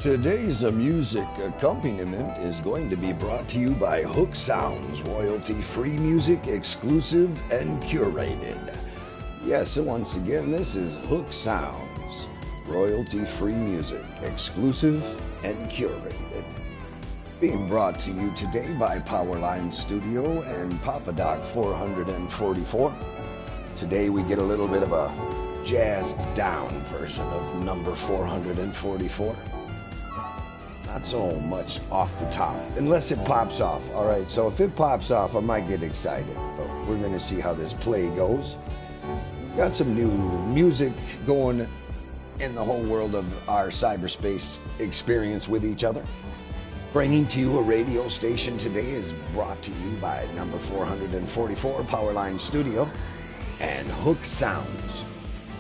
Today's music accompaniment is going to be brought to you by Hook Sounds, royalty-free music, exclusive and curated. Yes, so once again, this is Hook Sounds, royalty-free music, exclusive and curated. Being brought to you today by Powerline Studio and Papa Doc 444. Today we get a little bit of a jazzed down version of number 444. Not so much off the top, unless it pops off. All right, so if it pops off, I might get excited, but we're going to see how this play goes. Got some new music going in the whole world of our cyberspace experience with each other. Bringing to you a radio station today is brought to you by number 444 Powerline Studio and Hook Sounds.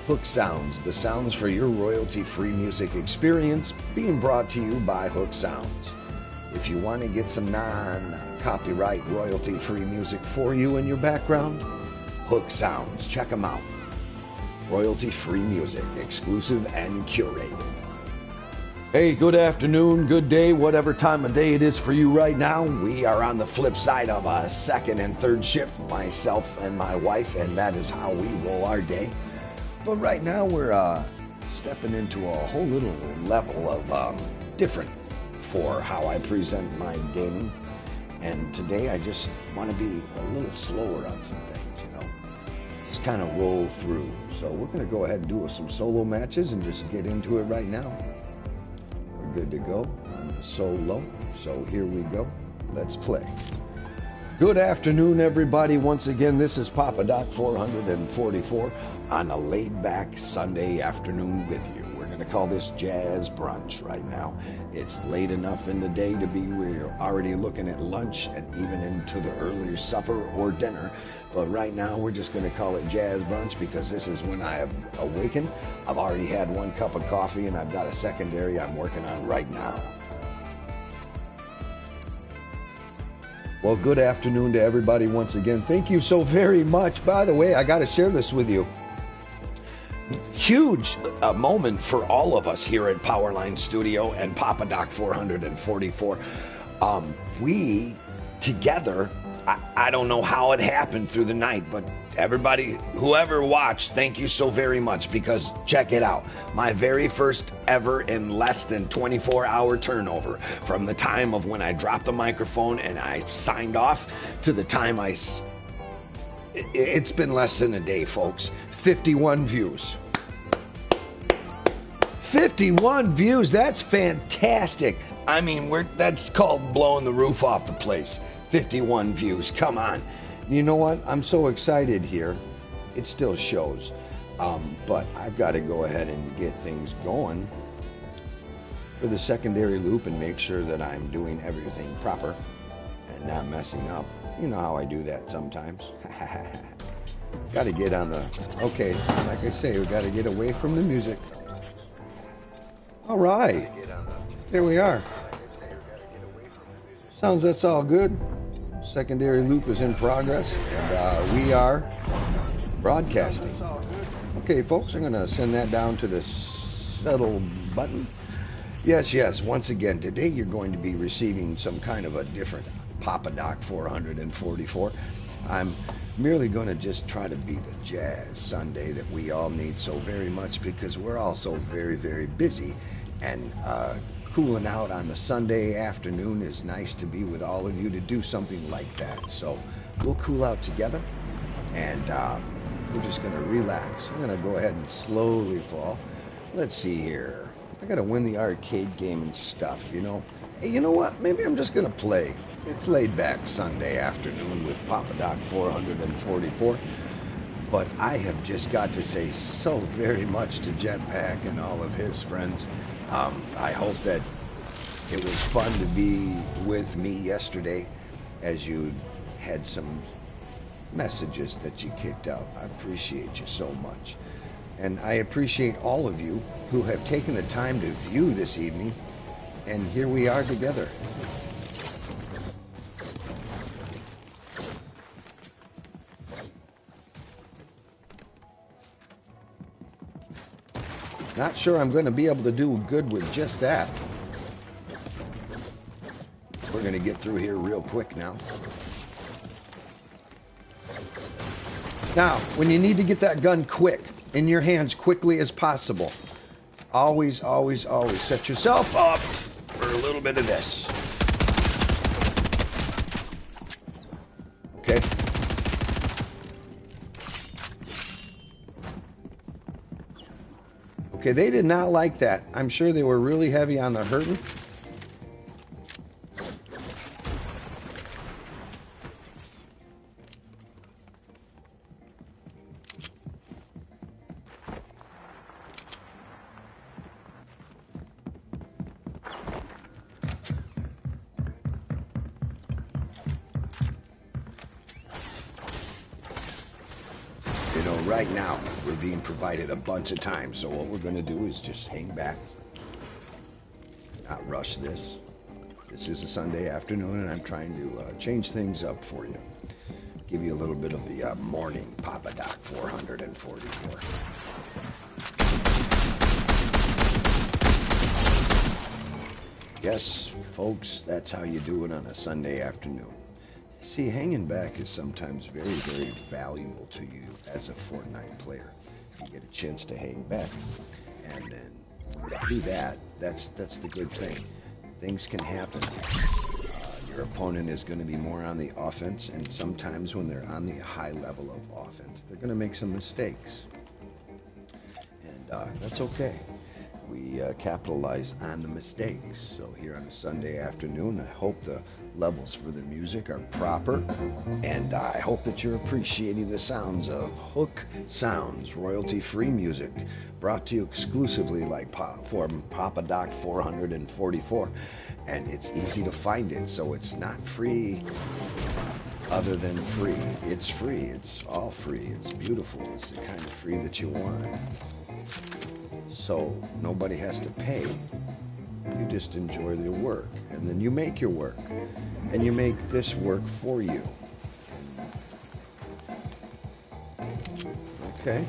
Hook Sounds, the sounds for your royalty-free music experience, being brought to you by Hook Sounds. If you want to get some non-copyright royalty-free music for you in your background, Hook Sounds, check them out. Royalty-free music, exclusive and curated. Hey, good afternoon, good day, whatever time of day it is for you right now. We are on the flip side of a second and third shift, myself and my wife, and that is how we roll our day. But right now we're stepping into a whole little level of different for how I present my gaming. And today I just want to be a little slower on some things, you know. Just kind of roll through. So we're going to go ahead and do some solo matches and just get into it right now. We're good to go on the solo. So here we go. Let's play. Good afternoon, everybody. Once again, this is Papa Doc 444 on a laid-back Sunday afternoon with you. We're going to call this jazz brunch right now. It's late enough in the day to be we're already looking at lunch and even into the earlier supper or dinner. But right now, we're just going to call it jazz brunch because this is when I have awakened. I've already had one cup of coffee and I've got a secondary I'm working on right now. Well, good afternoon to everybody once again. Thank you so very much. By the way, I got to share this with you. Huge moment for all of us here at Powerline Studio and Papa Doc 444. We together, I don't know how it happened through the night, but everybody, whoever watched, thank you so very much, because check it out. My very first ever in less than 24-hour turnover from the time of when I dropped the microphone and I signed off to the time it's been less than a day, folks. 51 views. 51 views, that's fantastic. I mean, that's called blowing the roof off the place. 51 views, come on. You know what? I'm so excited here. It still shows. But I've got to go ahead and get things going for the secondary loop and make sure that I'm doing everything proper and not messing up. You know how I do that sometimes. Got to get on the... Okay, like I say, we got to get away from the music. All right. Here we are. Sounds that's all good. Secondary loop is in progress, and we are broadcasting. Okay, folks, I'm going to send that down to the settle button. Yes, once again, today you're going to be receiving some kind of a different Papa Doc 444. I'm merely going to just try to be the jazz Sunday that we all need so very much, because we're all so very, very busy, and cooling out on the Sunday afternoon is nice to be with all of you to do something like that. So we'll cool out together, and we're just going to relax. I'm going to go ahead and slowly fall. Let's see here. I got to win the arcade game and stuff, you know. Hey, you know what? Maybe I'm just going to play. It's laid back Sunday afternoon with Papa Doc 444. But I have just got to say so very much to Jetpack and all of his friends. I hope that it was fun to be with me yesterday, as you had some messages that you kicked out. I appreciate you so much. And I appreciate all of you who have taken the time to view this evening. And here we are together. Not sure I'm going to be able to do good with just that. We're going to get through here real quick now. Now, when you need to get that gun quick, in your hands quickly as possible, always, always, always set yourself up for a little bit of this. Okay? Okay, they did not like that. I'm sure they were really heavy on the hurting. You know, right now, we're being provided a bunch of time, so what we're going to do is just hang back, not rush this. This is a Sunday afternoon, and I'm trying to change things up for you. Give you a little bit of the morning Papa Doc 444. Yes, folks, that's how you do it on a Sunday afternoon. See, hanging back is sometimes very, very valuable to you as a Fortnite player. You get a chance to hang back, and then do that. That's the good thing. Things can happen. Your opponent is going to be more on the offense, and sometimes when they're on the high level of offense, they're going to make some mistakes. And that's okay. We capitalize on the mistakes. So here on a Sunday afternoon, I hope the levels for the music are proper, and I hope that you're appreciating the sounds of Hook Sounds, royalty-free music, brought to you exclusively from Papa Doc 444. And it's easy to find it, so it's not free other than free. It's free. It's all free. It's beautiful. It's the kind of free that you want. So nobody has to pay. You just enjoy your work, and then you make your work, and you make this work for you. Okay?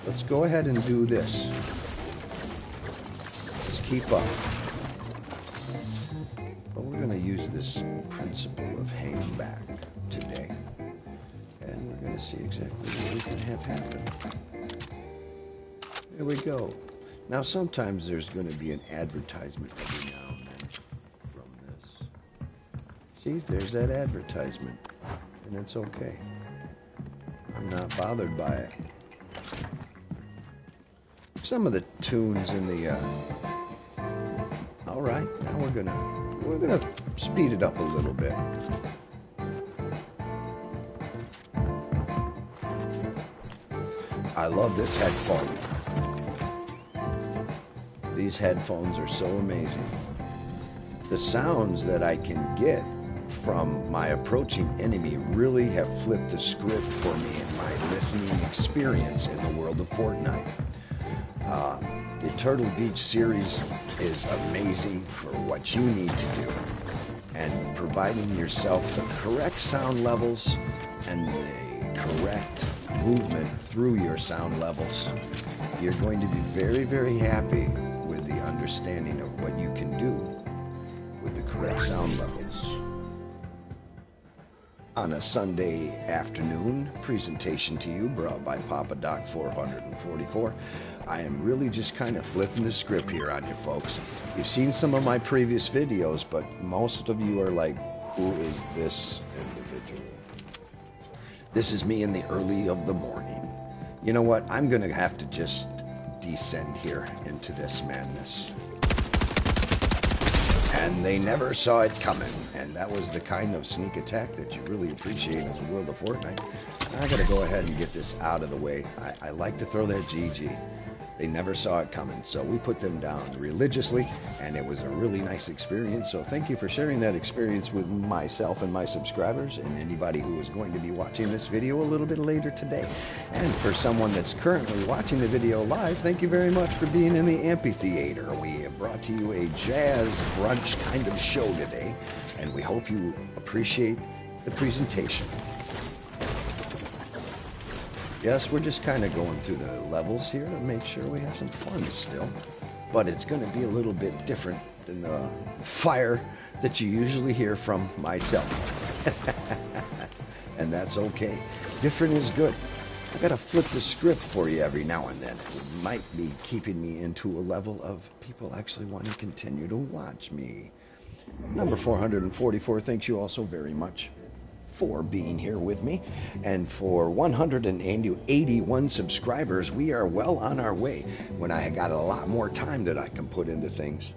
Let's go ahead and do this. Just keep up. But we're going to use this principle of hanging back today, and we're going to see exactly what we can have happen. There we go. Now sometimes there's going to be an advertisement every now and then from this. See, there's that advertisement, and it's okay. I'm not bothered by it. Some of the tunes in the all right, now we're gonna speed it up a little bit. I love this headphone. These headphones are so amazing. The sounds that I can get from my approaching enemy really have flipped the script for me in my listening experience in the world of Fortnite. The Turtle Beach series is amazing for what you need to do, and providing yourself the correct sound levels and the correct movement through your sound levels. You're going to be very, very happy with the understanding of what you can do with the correct sound levels. On a Sunday afternoon presentation to you brought by Papa Doc 444, I am really just kind of flipping the script here on you folks. You've seen some of my previous videos, but most of you are like, who is this individual? This is me in the early of the morning. You know what? I'm going to have to just descend here into this madness. And they never saw it coming, and that was the kind of sneak attack that you really appreciate in the world of Fortnite. I gotta go ahead and get this out of the way. I like to throw that GG. They never saw it coming, so we put them down religiously, and it was a really nice experience. So thank you for sharing that experience with myself and my subscribers and anybody who is going to be watching this video a little bit later today. And for someone that's currently watching the video live, thank you very much for being in the amphitheater. We have brought to you a jazz brunch kind of show today, and we hope you appreciate the presentation. Yes, we're just kind of going through the levels here to make sure we have some fun still. but it's going to be a little bit different than the fire that you usually hear from myself. And that's okay. Different is good. I gotta flip the script for you every now and then. It might be keeping me into a level of people actually want to continue to watch me. Number 444, thanks you all so very much for being here with me. And for 181 subscribers, we are well on our way when I got a lot more time that I can put into things.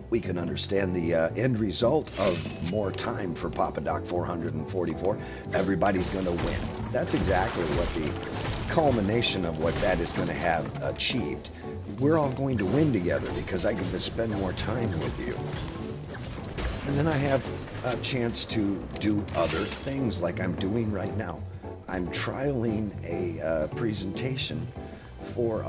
We can understand the end result of more time for Papa Doc 444. Everybody's going to win. That's exactly what the culmination of what that is going to have achieved. We're all going to win together because I get to spend more time with you. And then I have a chance to do other things like I'm doing right now. I'm trialing a presentation for,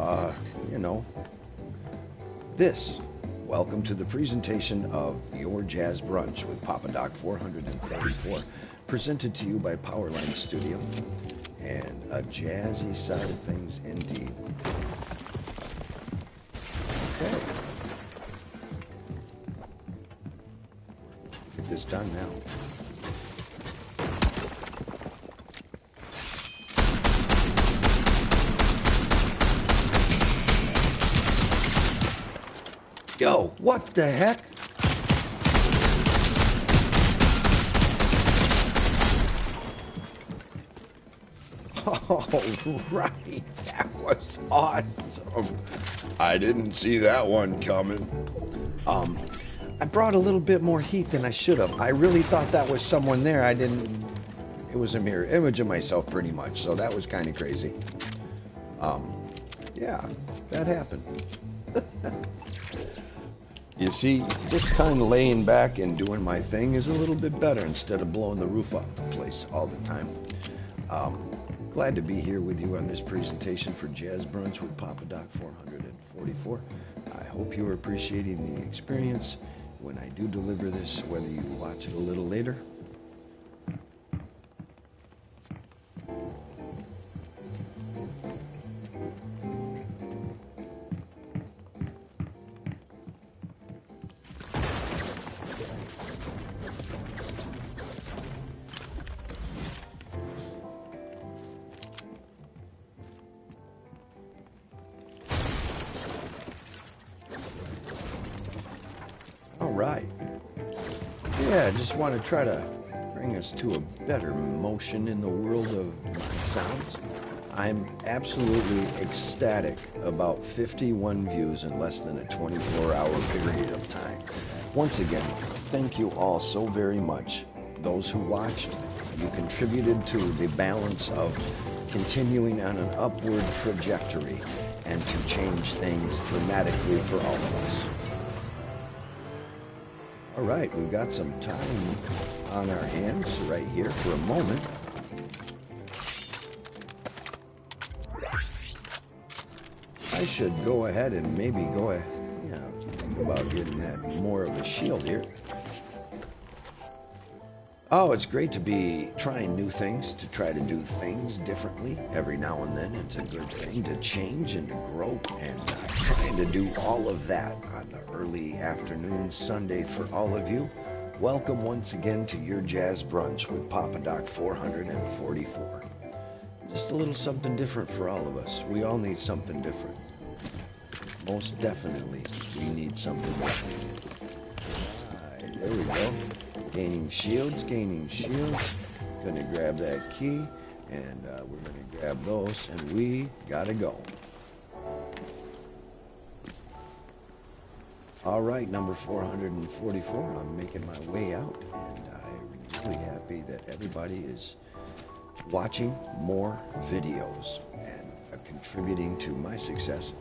this. Welcome to the presentation of Your Jazz Brunch with Papa Doc 434, presented to you by Powerline Studio, and a jazzy side of things indeed. Okay. Get this done now. Yo, what the heck? Oh, right. That was awesome. I didn't see that one coming. I brought a little bit more heat than I should have. I really thought that was someone there. It was a mirror image of myself pretty much, so that was kind of crazy. Yeah, that happened. You see, just kind of laying back and doing my thing is a little bit better instead of blowing the roof off the place all the time. Glad to be here with you on this presentation for Jazz Brunch with Papa Doc 444. I hope you are appreciating the experience when I do deliver this, whether you watch it a little later. Right. Yeah, I just want to try to bring us to a better motion in the world of sounds. I'm absolutely ecstatic about 51 views in less than a 24-hour period of time. Once again, thank you all so very much. Those who watched, you contributed to the balance of continuing on an upward trajectory and to change things dramatically for all of us. All right, we've got some time on our hands right here for a moment. I should go ahead and maybe think about getting that more of a shield here. Oh, it's great to be trying new things, to try to do things differently every now and then. It's a good thing to change and to grow, and trying to do all of that on the early afternoon Sunday for all of you. Welcome once again to Your Jazz Brunch with Papa Doc 444. Just a little something different for all of us. We all need something different. Most definitely, we need something different. All right, there we go. Gaining shields. Gonna grab that key, and we're gonna grab those, and we gotta go. All right, number 444. I'm making my way out, and I'm really happy that everybody is watching more videos and contributing to my success.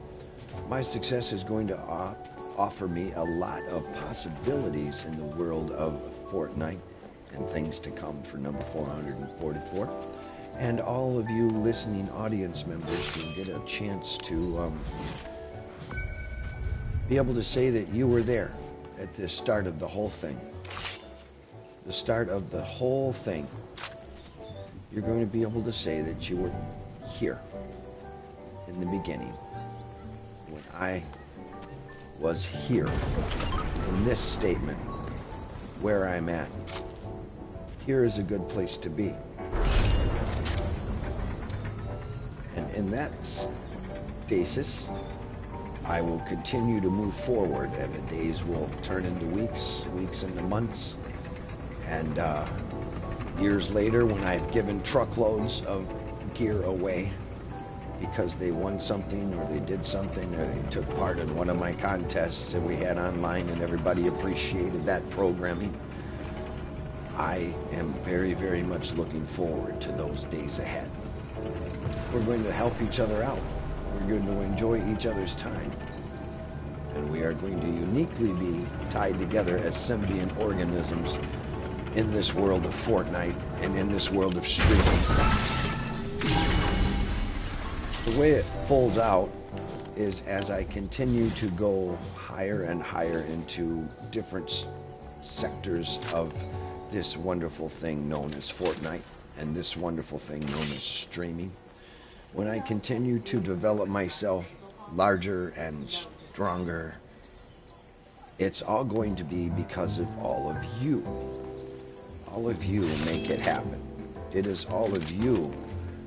My success is going to offer me a lot of possibilities in the world of Fortnite and things to come for number 444. And all of you listening audience members will get a chance to be able to say that you were there at the start of the whole thing. The start of the whole thing. You're going to be able to say that you were here. in the beginning, when I was here, in this statement, where I'm at. Here is a good place to be. And in that stasis, I will continue to move forward, and the days will turn into weeks, weeks into months, and years later, when I've given truckloads of gear away because they won something or they did something or they took part in one of my contests that we had online and everybody appreciated that programming, I am very, very much looking forward to those days ahead. We're going to help each other out. We're going to enjoy each other's time. And we are going to uniquely be tied together as symbiont organisms in this world of Fortnite and in this world of streaming. The way it folds out is as I continue to go higher and higher into different sectors of this wonderful thing known as Fortnite and this wonderful thing known as streaming. When I continue to develop myself larger and stronger, it's all going to be because of all of you. All of you make it happen. It is all of you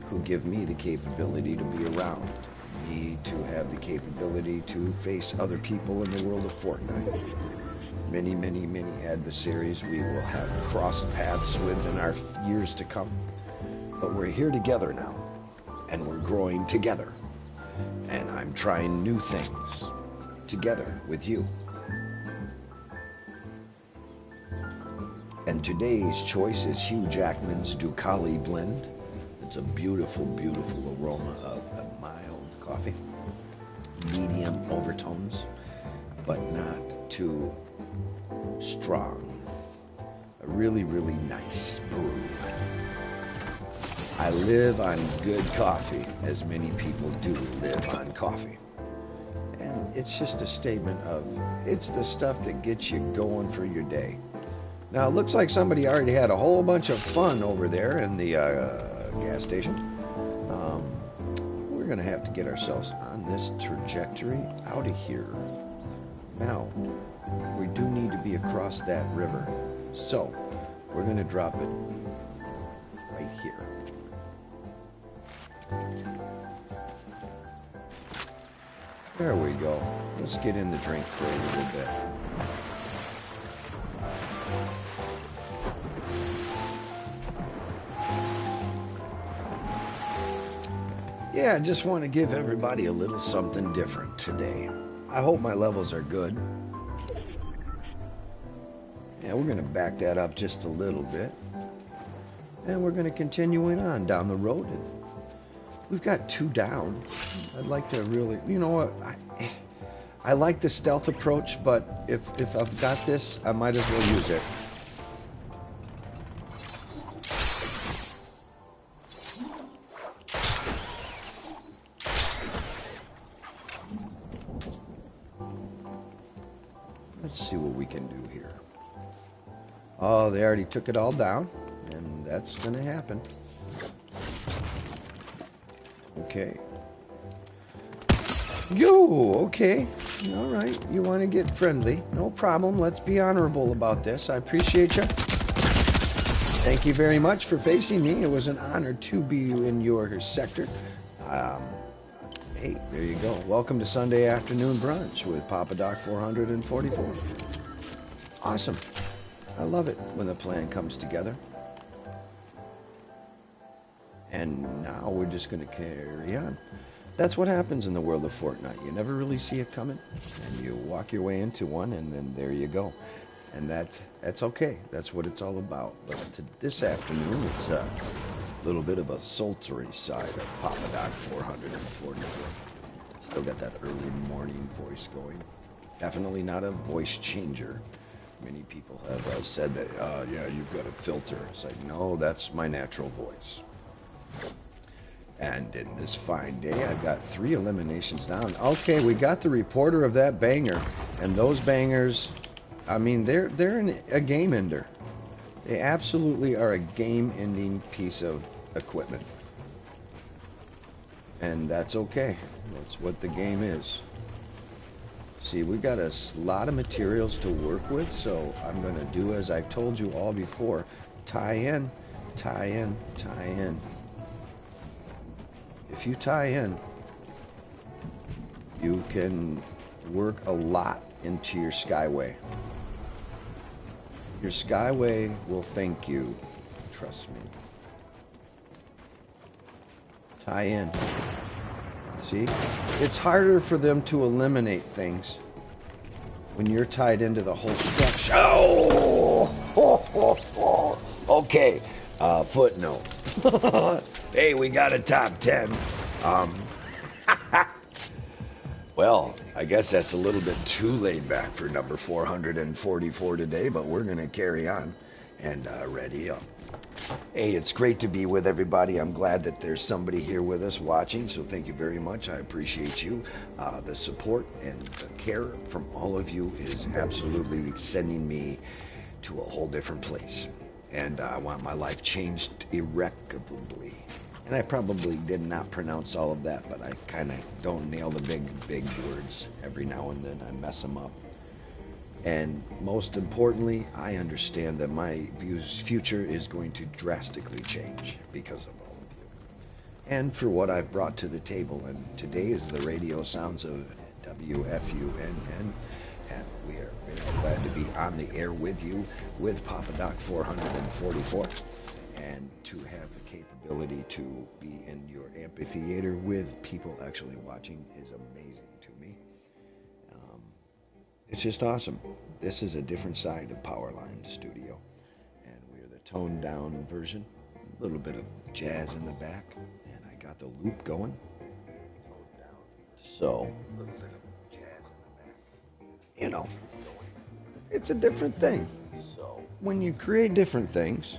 who give me the capability to be around, me to have the capability to face other people in the world of Fortnite. Many, many, many adversaries we will have crossed paths with in our years to come. But we're here together now, and we're growing together. And I'm trying new things together with you. And today's choice is Hugh Jackman's Ducali blend. It's a beautiful, beautiful aroma of a mild coffee. Medium overtones, but not too strong. A really, really nice brew. I live on good coffee, as many people do live on coffee. And it's just a statement of, it's the stuff that gets you going for your day. Now, it looks like somebody already had a whole bunch of fun over there in the gas station. We're going to have to get ourselves on this trajectory out of here. Now, we do need to be across that river. So, we're going to drop it right here. There we go. Let's get in the drink for a little bit. Yeah, I just want to give everybody a little something different today. I hope my levels are good. Yeah, we're going to back that up just a little bit. And we're going to continue on down the road. And we've got 2 down. I'd like to really, you know what, I like the stealth approach, but if I've got this, I might as well use it. Let's see what we can do here. Oh, they already took it all down, and that's going to happen. Okay. Yo, okay. All right. You want to get friendly. No problem. Let's be honorable about this. I appreciate you. Thank you very much for facing me. It was an honor to be in your sector. Hey, there you go. Welcome to Sunday afternoon brunch with Papa Doc 444. Awesome. I love it when the plan comes together. And now we're just going to carry on. That's what happens in the world of Fortnite. You never really see it coming, and you walk your way into one, and then there you go. And that's okay. That's what it's all about. But this afternoon, it's a little bit of a sultry side of Papa Doc 444. Still got that early morning voice going. Definitely not a voice changer. Many people have said that, yeah, you've got a filter. It's like, no, that's my natural voice. And in this fine day, I've got 3 eliminations down. Okay, we got the reporter of that banger. And those bangers, I mean, they're a game ender. They absolutely are a game-ending piece of equipment. And that's okay. That's what the game is. See, we got a lot of materials to work with, so I'm going to do as I've told you all before. Tie in, tie in, tie in. If you tie in, you can work a lot into your skyway. Your skyway will thank you. Trust me. Tie in. See? It's harder for them to eliminate things when you're tied into the whole structure. Oh! Okay. Footnote. Hey, we got a top 10. Well, I guess that's a little bit too laid back for number 444 today, but we're going to carry on. And ready up. Hey, it's great to be with everybody. I'm glad that there's somebody here with us watching, so thank you very much. I appreciate you. The support and the care from all of you is absolutely sending me to a whole different place. And I want my life changed irrevocably. And I probably did not pronounce all of that, but I kind of don't nail the big words. Every now and then I mess them up. And most importantly, I understand that my future is going to drastically change because of all of you. And for what I've brought to the table. And today is the radio sounds of WFUNN. And we are very glad to be on the air with you with Papa Doc 444. And to have the capability to be in your amphitheater with people actually watching is amazing to me. It's just awesome. This is a different side of Powerline Studio. And we're the toned down version. A little bit of jazz in the back. And I got the loop going. So, a little bit of jazz in the back. You know, it's a different thing. So, when you create different things,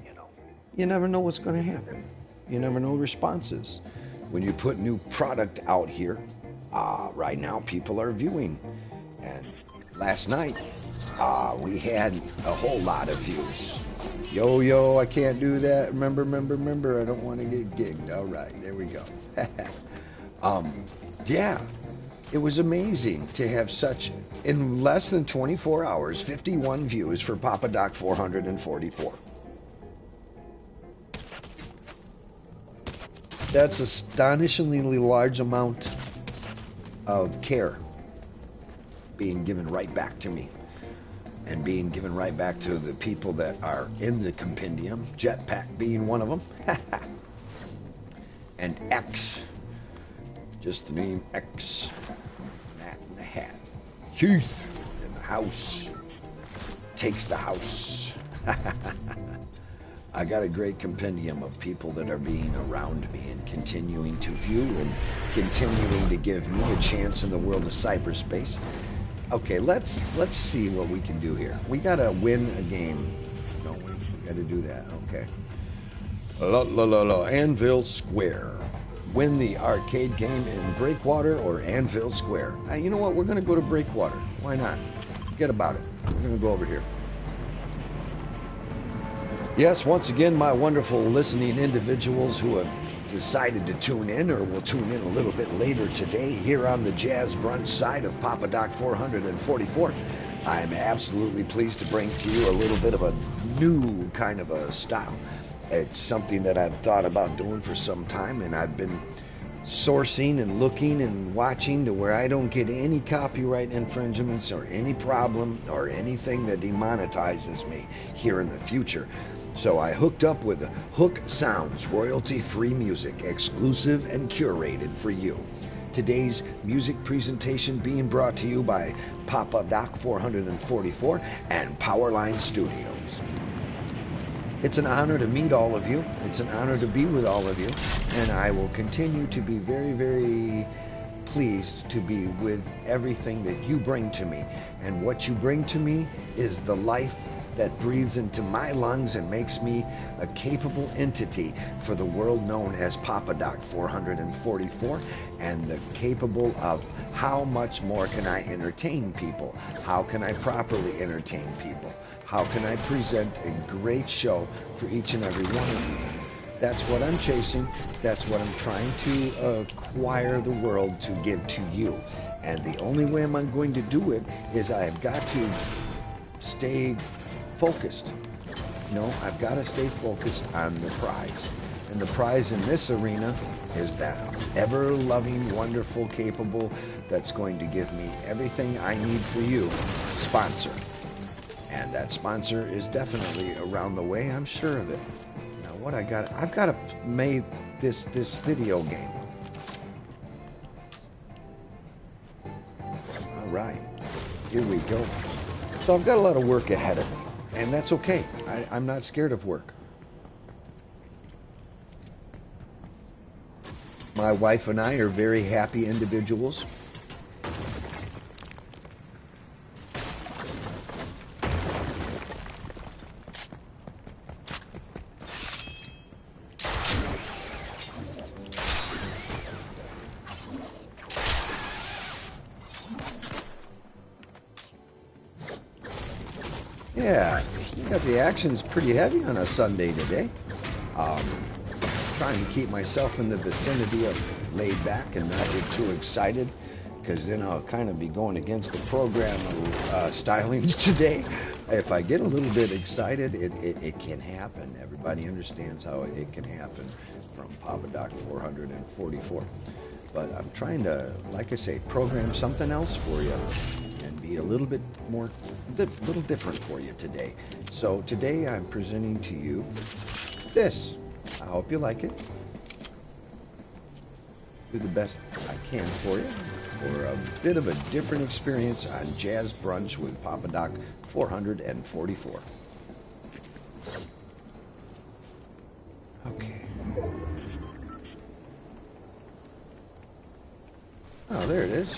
you know, you never know what's going to happen. You never know responses. When you put new product out here, right now people are viewing. And last night, we had a whole lot of views. Yo, I can't do that. Remember, I don't want to get gigged. All right, there we go. Yeah, it was amazing to have such, in less than 24 hours, 51 views for Papa Doc 444. That's astonishingly large amount of care being given right back to me, and being given right back to the people that are in the compendium, Jetpack being one of them, and X, just the name X, Matt in the hat, Keith in the house, takes the house. I got a great compendium of people that are being around me and continuing to view and continuing to give me a chance in the world of cyberspace. Okay, let's see what we can do here. We gotta win a game, don't we? We gotta do that. Okay. Anvil Square. Win the arcade game in Breakwater or Anvil Square. You know what? We're gonna go to Breakwater. Why not? Forget about it. We're gonna go over here. Yes, once again, my wonderful listening individuals who have decided to tune in or will tune in a little bit later today here on the Jazz Brunch side of Papa Doc 444. I'm absolutely pleased to bring to you a little bit of a new kind of a style. It's something that I've thought about doing for some time, and I've been sourcing and looking and watching to where I don't get any copyright infringements or any problem or anything that demonetizes me here in the future. So I hooked up with Hook Sounds, royalty-free music, exclusive and curated for you. Today's music presentation being brought to you by Papa Doc 444 and Powerline Studios. It's an honor to meet all of you. It's an honor to be with all of you. And I will continue to be very, very pleased to be with everything that you bring to me. And what you bring to me is the life that breathes into my lungs and makes me a capable entity for the world known as Papa Doc 444, and the capable of how much more can I entertain people? How can I properly entertain people? How can I present a great show for each and every one of you? That's what I'm chasing. That's what I'm trying to acquire the world to give to you. And the only way I'm going to do it is I've got to stay focused. I've got to stay focused on the prize. And the prize in this arena is that ever-loving, wonderful, capable, that's going to give me everything I need for you, sponsor. And that sponsor is definitely around the way, I'm sure of it. Now what I've got to make this video game. All right, here we go. So I've got a lot of work ahead of me, and that's okay. I'm not scared of work. My wife and I are very happy individuals. Yeah, got the actions pretty heavy on a Sunday today. Trying to keep myself in the vicinity of laid back and not get too excited, because then I'll kind of be going against the program stylings today. If I get a little bit excited, it can happen. Everybody understands how it can happen from Papa Doc 444. But I'm trying to, like I say, program something else for you and be a little bit more, little different for you today. So today I'm presenting to you this. I hope you like it. Do the best I can for you for a bit of a different experience on Jazz Brunch with Papa Doc 444. Okay. Oh, there it is.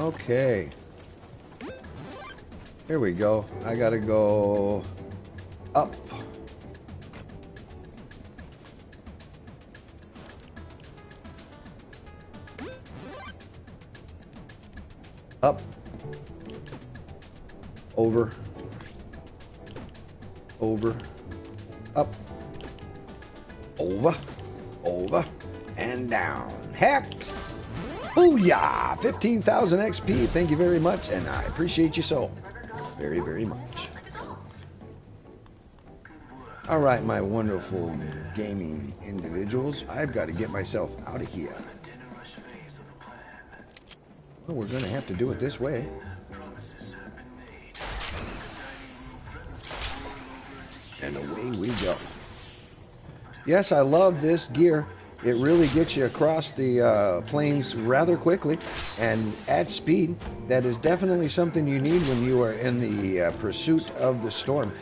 Okay. Here we go. I gotta go up. Up. Over. Over. Up. Over. Over. And down. Hacked. Booyah! 15,000 XP. Thank you very much, and I appreciate you so very, very much. All right, my wonderful gaming individuals, I've got to get myself out of here. Well, we're going to have to do it this way. And away we go. Yes, I love this gear. It really gets you across the plains rather quickly and at speed. That is definitely something you need when you are in the pursuit of the storm.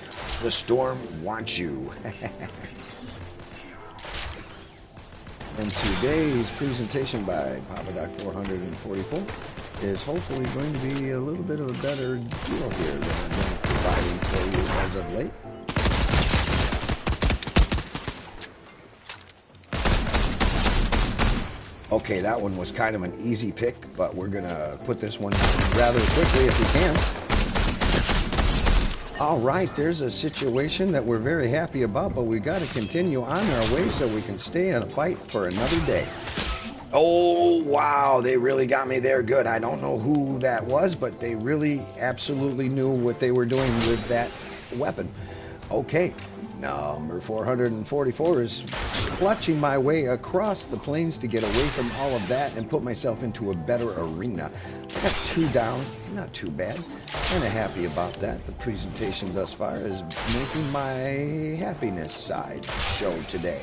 The storm wants you. And today's presentation by Papa Doc 444 is hopefully going to be a little bit of a better deal here than I've been providing for you as of late. Okay, that one was kind of an easy pick, but we're going to put this one rather quickly if we can. All right, there's a situation that we're very happy about, but we've got to continue on our way so we can stay in a fight for another day. Oh, wow, they really got me there good. I don't know who that was, but they really absolutely knew what they were doing with that weapon. Okay, number 444 is clutching my way across the plains to get away from all of that and put myself into a better arena. I got 2 down, not too bad. Kind of happy about that. The presentation thus far is making my happiness side show today.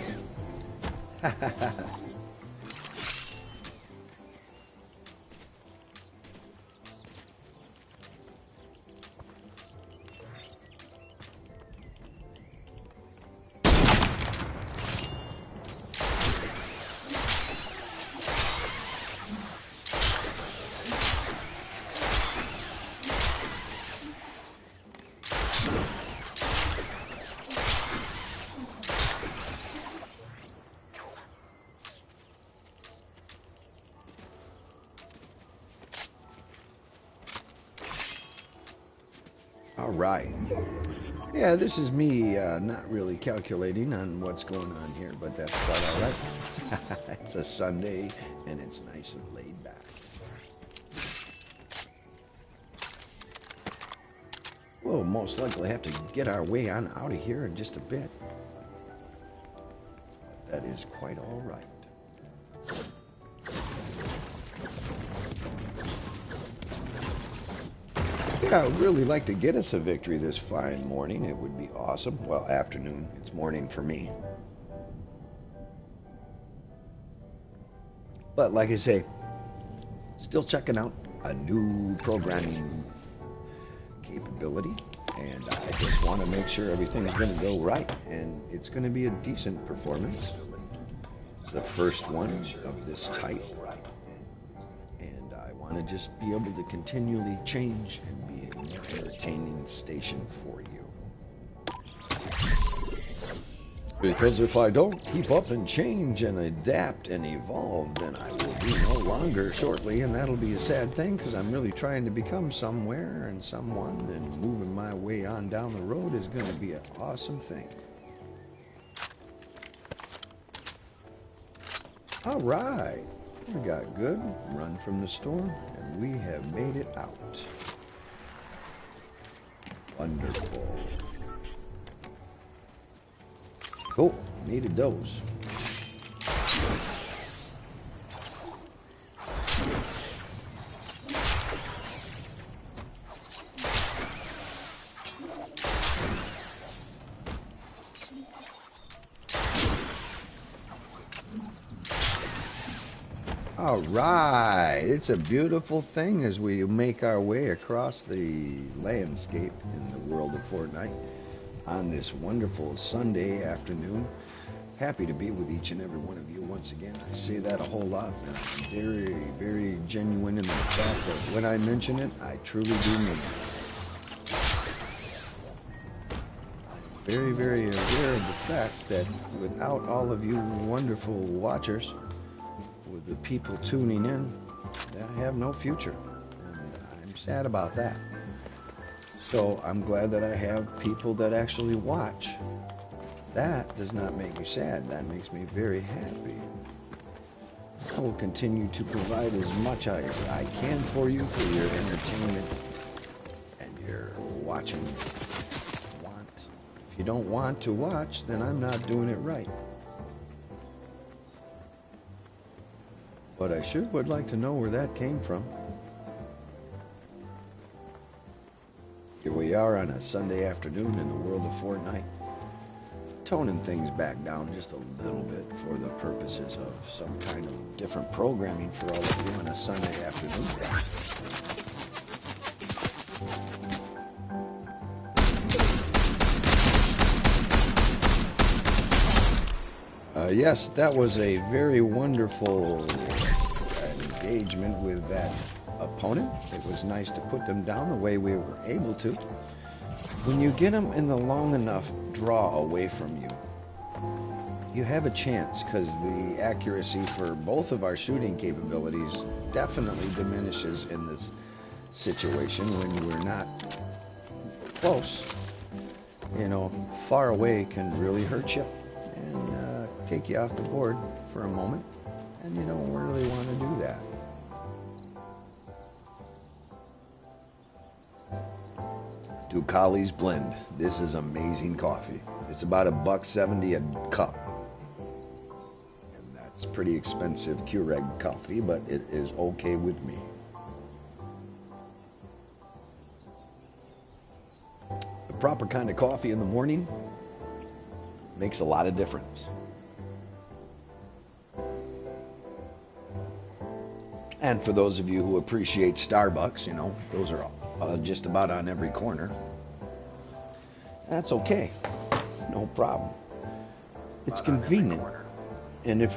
All right. Yeah, this is me not really calculating on what's going on here, but that's quite all right. It's a Sunday, and it's nice and laid back. We'll most likely have to get our way on out of here in just a bit. That is quite all right. Yeah, I would really like to get us a victory this fine morning. It would be awesome. Well, afternoon. It's morning for me. But like I say, still checking out a new programming capability. And I just want to make sure everything's going to go right. And it's going to be a decent performance. It's the first one of this type. And I want to just be able to continually change and be a more entertaining station for you. Because if I don't keep up and change and adapt and evolve, then I will be no longer shortly, and that'll be a sad thing, because I'm really trying to become somewhere and someone, and moving my way on down the road is going to be an awesome thing. All right, we got good. Run from the storm, and we have made it out. Wonderful. Cool, needed those. All right, it's a beautiful thing as we make our way across the landscape in the world of Fortnite on this wonderful Sunday afternoon. Happy to be with each and every one of you once again. I say that a whole lot, and I'm very, very genuine in the fact that when I mention it, I truly do mean it. I'm very, very aware of the fact that without all of you wonderful watchers, with the people tuning in, that I have no future, and I'm sad about that. So I'm glad that I have people that actually watch. That does not make me sad. That makes me very happy. I will continue to provide as much as I can for you for your entertainment and your watching want. If you don't want to watch, then I'm not doing it right. But I sure would like to know where that came from. Here we are on a Sunday afternoon in the world of Fortnite, toning things back down just a little bit for the purposes of some kind of different programming for all of you on a Sunday afternoon. Yes, that was a very wonderful engagement with that opponent. It was nice to put them down the way we were able to. When you get them in the long enough draw away from you, you have a chance, because the accuracy for both of our shooting capabilities definitely diminishes in this situation when we're not close. You know, far away can really hurt you and take you off the board for a moment, and you don't really want to do that. Ducali's Blend. This is amazing coffee. It's about $1.70 a cup. And that's pretty expensive Keurig coffee, but it is okay with me. The proper kind of coffee in the morning makes a lot of difference. And for those of you who appreciate Starbucks, you know, those are just about on every corner. That's okay. No problem. It's convenient. And if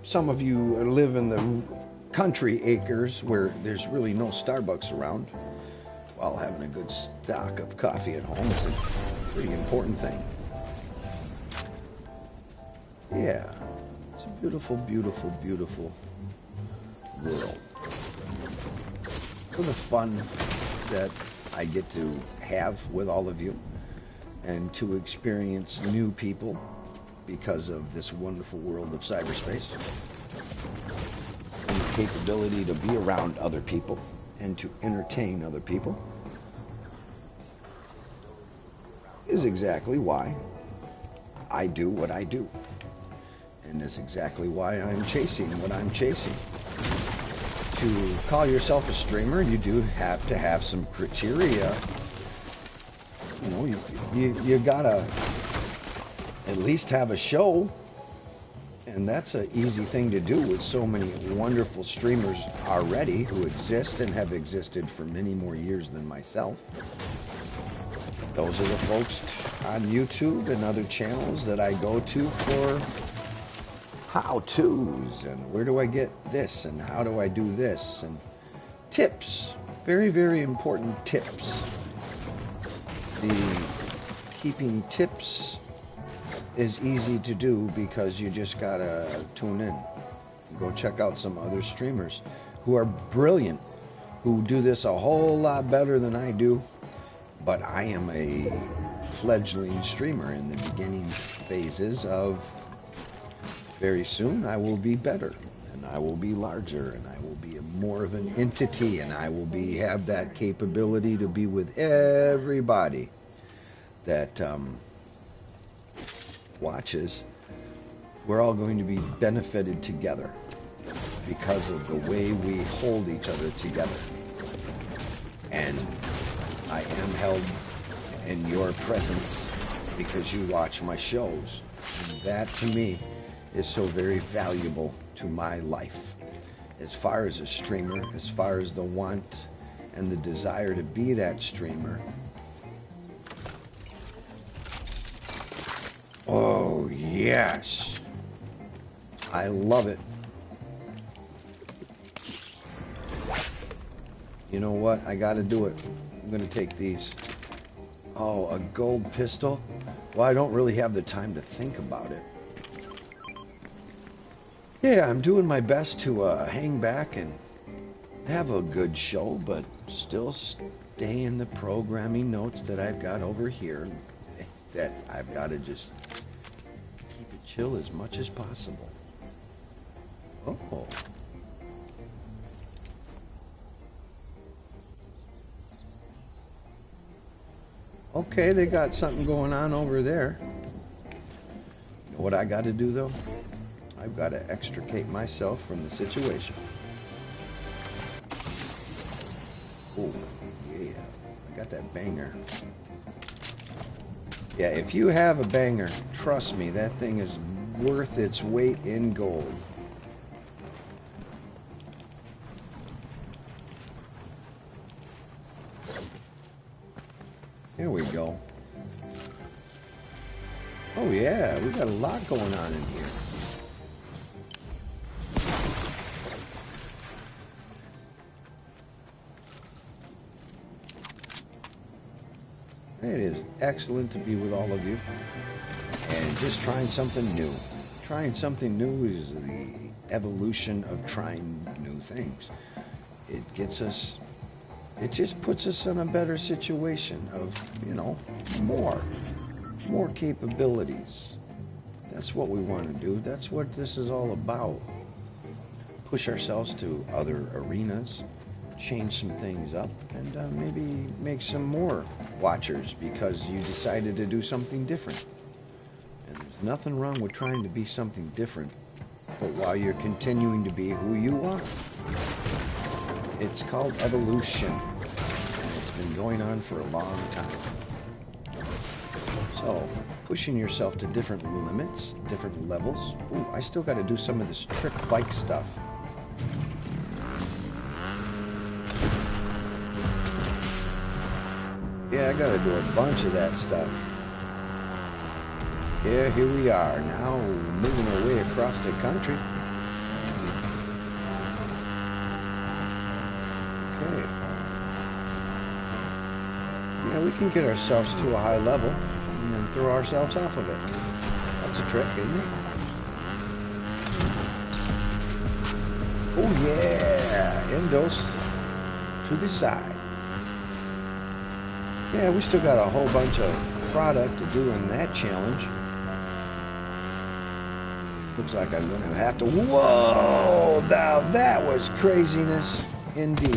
some of you live in the country acres where there's really no Starbucks around, well, having a good stock of coffee at home is a pretty important thing. Yeah, it's a beautiful, beautiful, beautiful world. For the fun that I get to have with all of you, and to experience new people because of this wonderful world of cyberspace, and the capability to be around other people and to entertain other people is exactly why I do what I do. And is exactly why I'm chasing what I'm chasing. To call yourself a streamer, you do have to have some criteria. You know, you gotta at least have a show. And that's an easy thing to do with so many wonderful streamers already who exist and have existed for many more years than myself. Those are the folks on YouTube and other channels that I go to for how-tos and where do I get this and how do I do this and tips. Very, very important tips. The keeping tips is easy to do because you just gotta tune in. Go check out some other streamers who are brilliant, who do this a whole lot better than I do. But I am a fledgling streamer in the beginning phases of very soon I will be better and I will be larger and I will be more of an entity and I will have that capability to be with everybody that watches. We're all going to be benefited together because of the way we hold each other together. And I am held in your presence because you watch my shows. And that to me is so very valuable to my life. As far as a streamer, as far as the want and the desire to be that streamer. Oh, yes. I love it. You know what? I gotta do it. I'm gonna take these. Oh, a gold pistol? Well, I don't really have the time to think about it. Yeah, I'm doing my best to hang back and have a good show, but still stay in the programming notes that I've got over here that I've got to just keep it chill as much as possible. Oh. Okay, they got something going on over there. You know what I got to do, though? I've got to extricate myself from the situation. Oh, yeah. I got that banger. Yeah, if you have a banger, trust me, that thing is worth its weight in gold. Here we go. Oh yeah, we got a lot going on in here. It is excellent to be with all of you and just trying something new. Trying something new is the evolution of trying new things. It gets us, it just puts us in a better situation of, you know, more capabilities. That's what we want to do. That's what this is all about. Push ourselves to other arenas, change some things up, and maybe make some more watchers because you decided to do something different. And there's nothing wrong with trying to be something different, but while you're continuing to be who you are. It's called evolution. And it's been going on for a long time. So, pushing yourself to different limits, different levels. Ooh, I still got to do some of this trick bike stuff. Yeah, I gotta do a bunch of that stuff. Yeah, here we are now, moving our way across the country. Okay. Yeah, we can get ourselves to a high level and then throw ourselves off of it. That's a trick, isn't it? Oh yeah, endos to the side. Yeah, we still got a whole bunch of product to do in that challenge. Looks like I'm going to have to... Whoa! Now that was craziness indeed.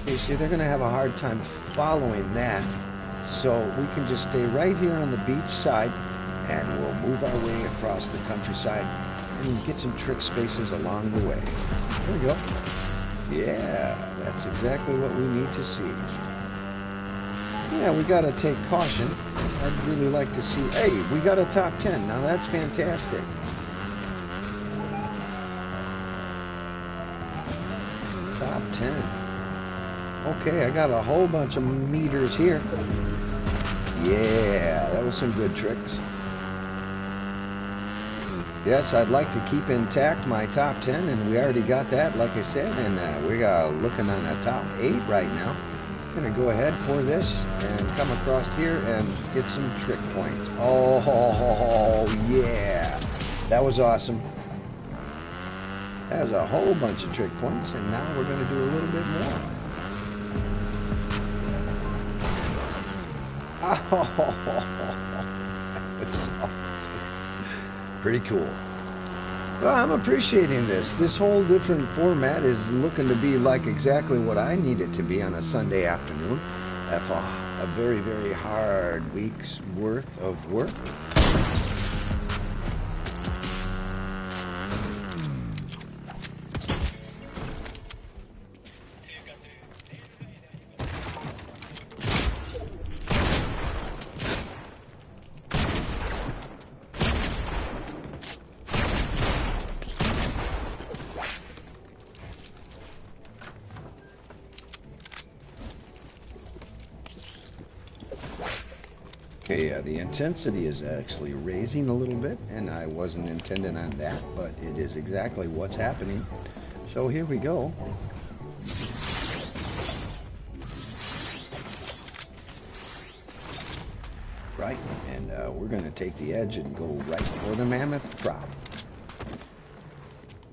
You see, they're going to have a hard time following that. So we can just stay right here on the beach side, and we'll move our way across the countryside and get some trick spaces along the way. There we go. Yeah, that's exactly what we need to see. Yeah, we got to take caution. I'd really like to see... Hey, we got a top 10. Now that's fantastic. Top 10. Okay, I got a whole bunch of meters here. Yeah, that was some good tricks. Yes, I'd like to keep intact my top 10, and we already got that, like I said, and we are looking on a top 8 right now. I'm going to go ahead for this and come across here and get some trick points. Oh, yeah. That was awesome. That was a whole bunch of trick points, and now we're going to do a little bit more. Oh, pretty cool. Well, I'm appreciating this. This whole different format is looking to be like exactly what I need it to be on a Sunday afternoon after a very, very hard week's worth of work. Okay, the intensity is actually raising a little bit, and I wasn't intending on that, but it is exactly what's happening. So here we go. Right, and we're going to take the edge and go right for the mammoth prop.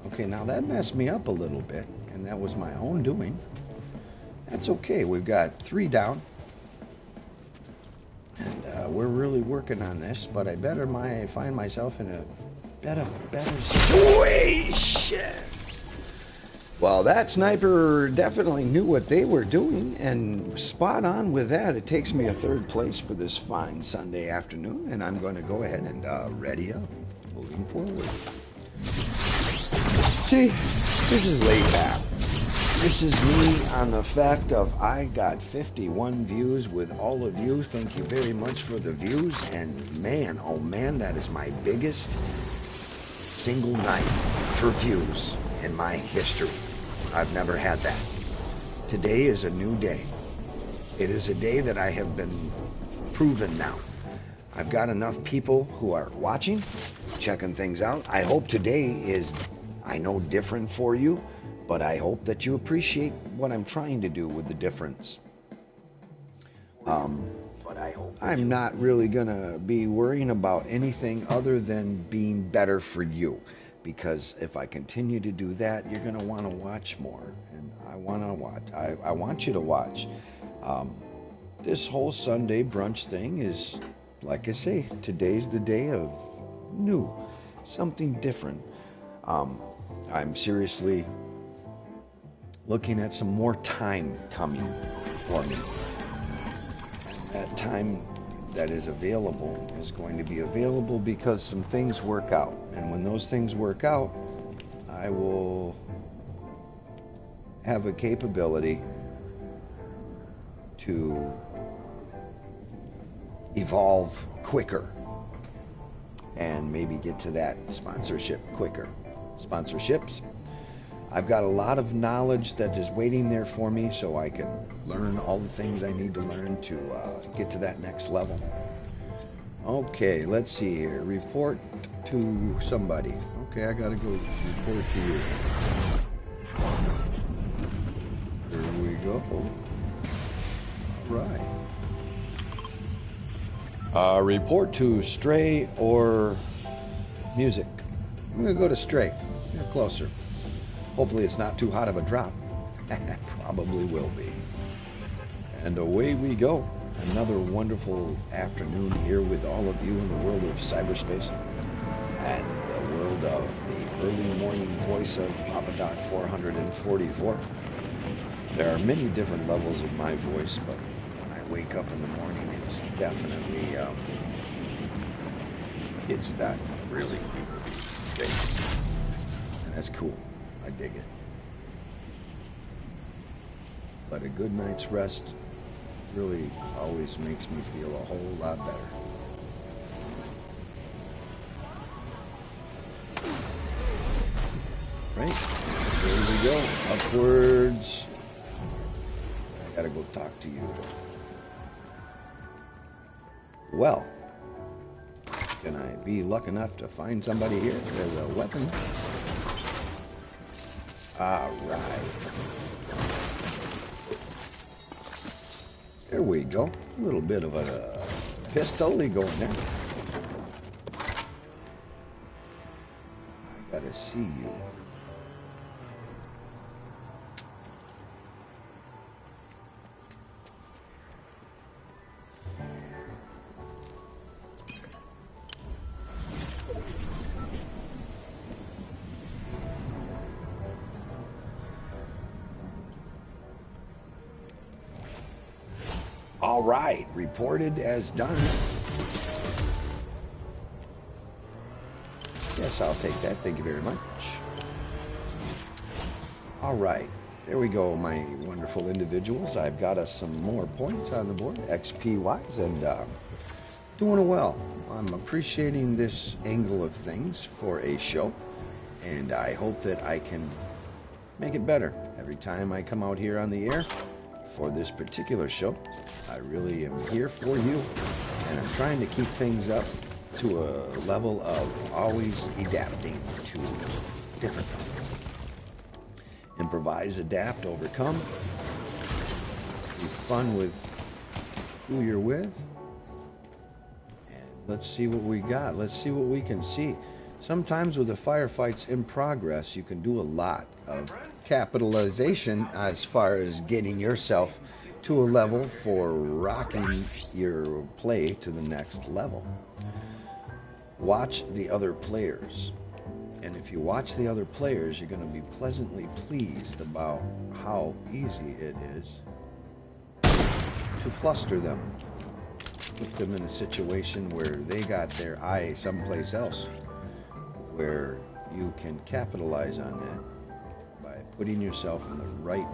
Okay, now that messed me up a little bit, and that was my own doing. That's okay, we've got 3 down. And we're really working on this, but I better find myself in a better situation. Well, that sniper definitely knew what they were doing, and spot on with that. It takes me a 3rd place for this fine Sunday afternoon, and I'm going to go ahead and ready up, moving forward. See, this is laid back. This is me on the fact of I got 51 views with all of you. Thank you very much for the views. And man, oh man, that is my biggest single night for views in my history. I've never had that. Today is a new day. It is a day that I have been proven now. I've got enough people who are watching, checking things out. I hope today is, I know, different for you. But I hope that you appreciate what I'm trying to do with the difference. I'm not really going to be worrying about anything other than being better for you. Because if I continue to do that, you're going to want to watch more. And I want to watch. I want you to watch. This whole Sunday brunch thing is, like I say, today's the day of new. Something different. I'm seriously looking at some more time coming for me. That time that is available is going to be available because some things work out. And when those things work out, I will have a capability to evolve quicker and maybe get to that sponsorship quicker. Sponsorships. I've got a lot of knowledge that is waiting there for me so I can learn all the things I need to learn to get to that next level. Okay, let's see here. Report to somebody. Okay, I gotta go report to you. Here we go. All right. Report to Stray or Music. I'm gonna go to Stray. You're closer. Hopefully it's not too hot of a drop. Probably will be. And away we go. Another wonderful afternoon here with all of you in the world of cyberspace and the world of the early morning voice of Papa Doc 444. There are many different levels of my voice, but when I wake up in the morning, it's definitely, it's that really deep bass. And that's cool. I dig it. But a good night's rest really always makes me feel a whole lot better. Right? There we go. Upwards. I gotta go talk to you. Well, can I be lucky enough to find somebody here as a weapon? Alright. There we go. A little bit of a pistol going there. I gotta see you. All right, reported as done. Yes, I'll take that. Thank you very much. All right, there we go, my wonderful individuals. I've got us some more points on the board, XP-wise, and doing well. I'm appreciating this angle of things for a show, and I hope that I can make it better every time I come out here on the air. For this particular show, I really am here for you, and I'm trying to keep things up to a level of always adapting to different. Improvise, adapt, overcome. Be fun with who you're with. And let's see what we got. Let's see what we can see. Sometimes with the firefights in progress, you can do a lot of capitalization as far as getting yourself to a level for rocking your play to the next level. Watch the other players. And if you watch the other players, you're going to be pleasantly pleased about how easy it is to fluster them. Put them in a situation where they got their eye someplace else, where you can capitalize on that by putting yourself in the right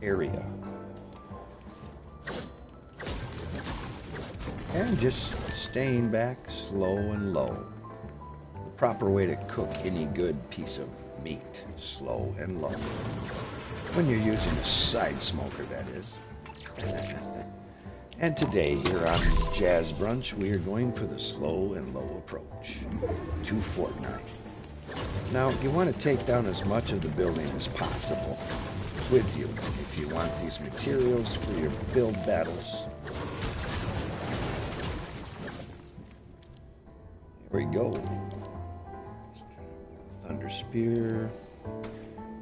area. And just staying back slow and low. The proper way to cook any good piece of meat, slow and low. When you're using a side smoker, that is. And today, here on Jazz Brunch, we are going for the slow and low approach to Fortnite. Now, you want to take down as much of the building as possible with you if you want these materials for your build battles. Here we go. Thunder Spear.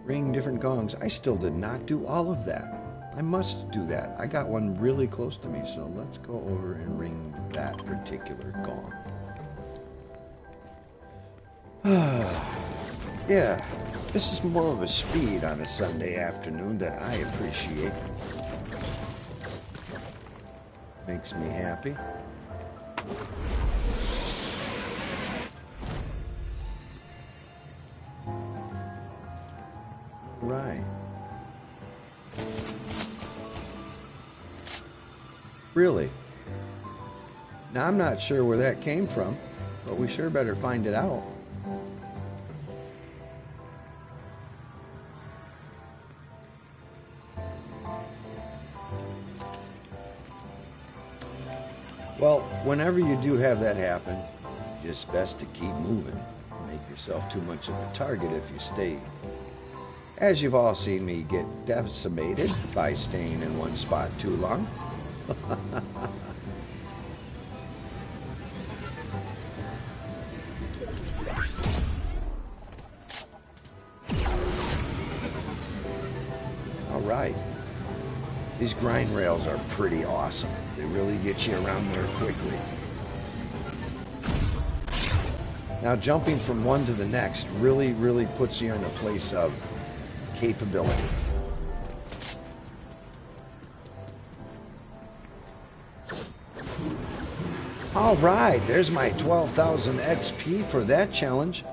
Ring different gongs. I still did not do all of that. I must do that. I got one really close to me, so let's go over and ring that particular gong. Yeah, this is more of a speed on a Sunday afternoon that I appreciate. Makes me happy. Right. Really? Now, I'm not sure where that came from, but we sure better find it out. Well, whenever you do have that happen, it's best to keep moving. Make yourself too much of a target if you stay. As you've all seen me get decimated by staying in one spot too long. All right. These grind rails are pretty awesome. They really get you around there quickly. Now jumping from one to the next really, really puts you in a place of capability. All right, there's my 12,000 XP for that challenge.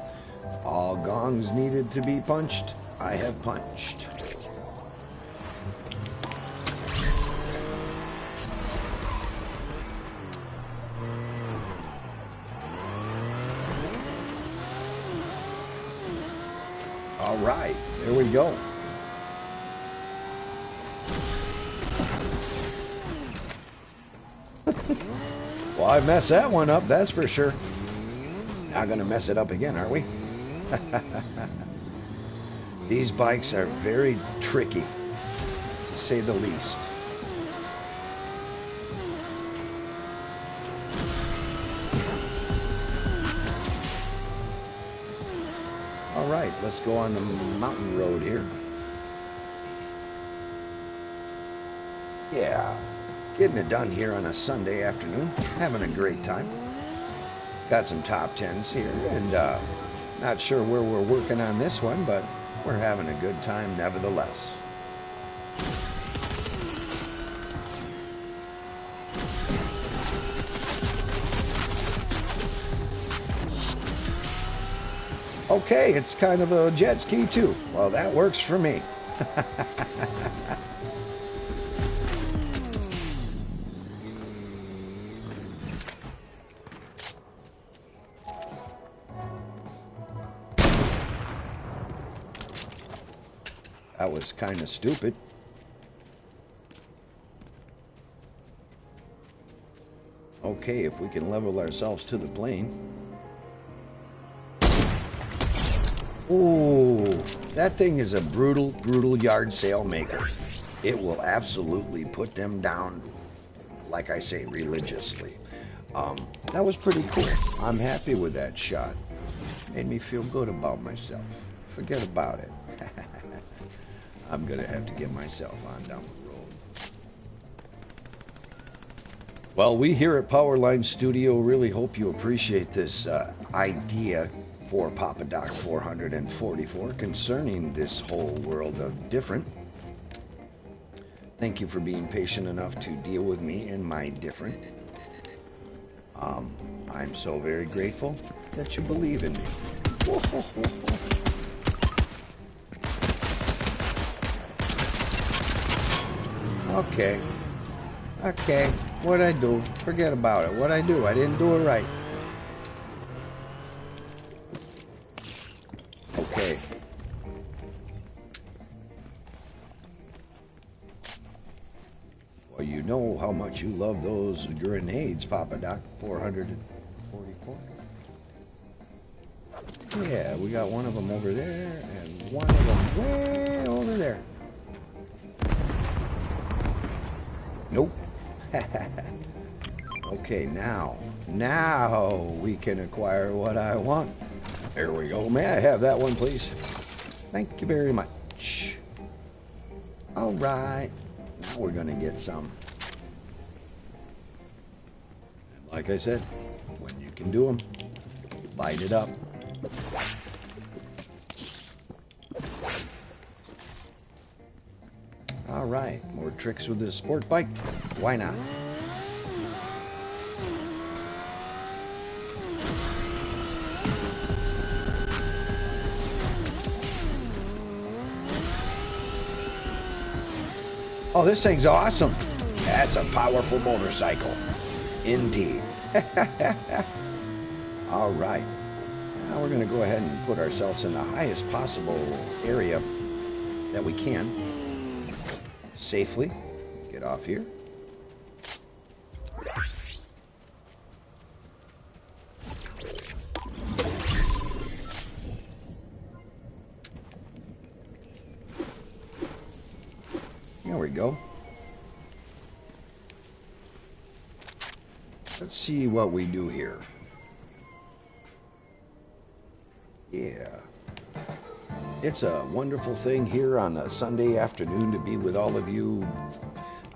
All gongs needed to be punched. I have punched. All right, there we go. Well, I messed that one up, that's for sure. Not gonna mess it up again, are we? These bikes are very tricky, to say the least. All right, let's go on the mountain road here. Yeah, getting it done here on a Sunday afternoon. Having a great time. Got some top tens here, and not sure where we're working on this one, but we're having a good time nevertheless. Okay, it's kind of a jet ski too. Well, that works for me. That was kind of stupid. Okay, if we can level ourselves to the plane. Ooh, that thing is a brutal, brutal yard sale maker. It will absolutely put them down, like I say, religiously. That was pretty cool. I'm happy with that shot. Made me feel good about myself. Forget about it. I'm gonna have to get myself on down the road. Well, we here at Powerline Studio really hope you appreciate this idea for Papa Doc 444 concerning this whole world of different. Thank you for being patient enough to deal with me in my different. I'm so very grateful that you believe in me. Okay. Okay. What'd I do? Forget about it. What'd I do? I didn't do it right. Okay. Well, you know how much you love those grenades, Papa Doc 444. Yeah, we got one of them over there and one of them way over there. Nope. Okay, now we can acquire what I want. There we go. May I have that one, please? Thank you very much. All right. Now we're going to get some. And like I said, when you can do them, light it up. All right. More tricks with this sport bike. Why not? Oh, this thing's awesome. That's a powerful motorcycle. Indeed. All right. Now we're going to go ahead and put ourselves in the highest possible area that we can. Safely. Get off here. There we go. Let's see what we do here. Yeah. It's a wonderful thing here on a Sunday afternoon to be with all of you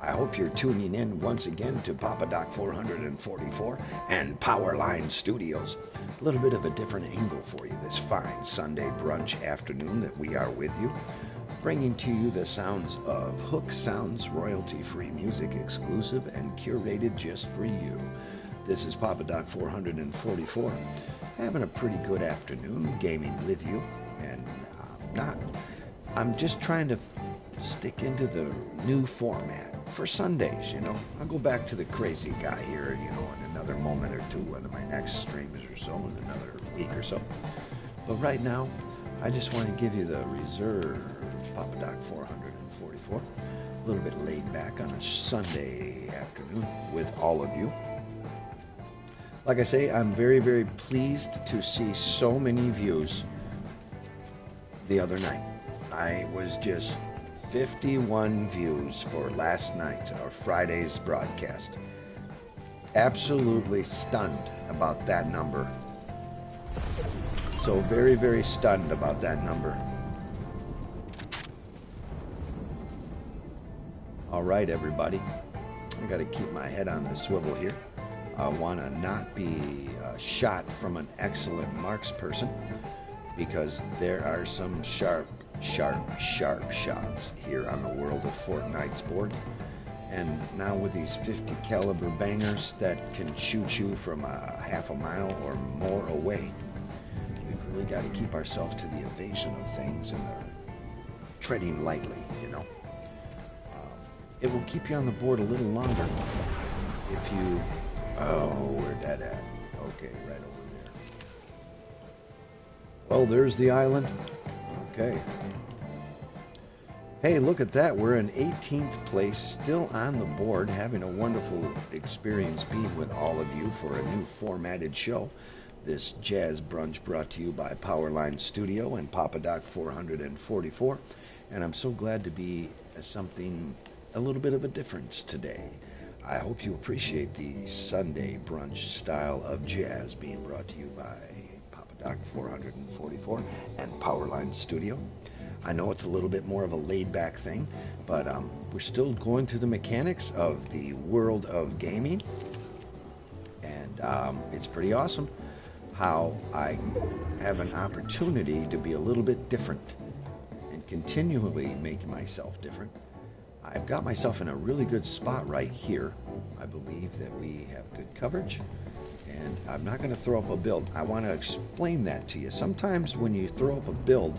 I hope you're tuning in once again to Papa Doc 444 and Powerline Studios. A little bit of a different angle for you this fine Sunday brunch afternoon that we are with you, bringing to you the sounds of Hook Sounds royalty-free music, exclusive and curated just for you. This is Papa Doc 444, having a pretty good afternoon gaming with you, and I'm just trying to stick into the new format for Sundays, I'll go back to the crazy guy here, in another moment or two, whether my next stream is or so, in another week or so. But right now, I just want to give you the reserve Papa Doc 444, a little bit laid back on a Sunday afternoon with all of you. Like I say, I'm very, very pleased to see so many views the other night. I was just 51 views for last night, or Friday's broadcast. Absolutely stunned about that number. So very, very stunned about that number. All right, everybody. I got to keep my head on the swivel here. I want to not be shot from an excellent marks person, because there are some sharp shots here on the World of Fortnite's board. And now with these 50 caliber bangers that can shoot you from a half a mile or more away, we've really got to keep ourselves to the evasion of things and treading lightly, It will keep you on the board a little longer if you... Oh, where'd that at? Okay, right over there. Well, there's the island. Okay. Hey, look at that. We're in 18th place, still on the board, having a wonderful experience being with all of you for a new formatted show. This jazz brunch brought to you by Powerline Studio and Papa Doc 444. And I'm so glad to be something, a little bit of a difference today. I hope you appreciate the Sunday brunch style of jazz being brought to you by Papa Doc 444 and Powerline Studio. I know it's a little bit more of a laid-back thing, but we're still going through the mechanics of the world of gaming, and it's pretty awesome how I have an opportunity to be a little bit different and continually make myself different. I've got myself in a really good spot right here. I believe that we have good coverage, and I'm not going to throw up a build. I want to explain that to you. Sometimes when you throw up a build,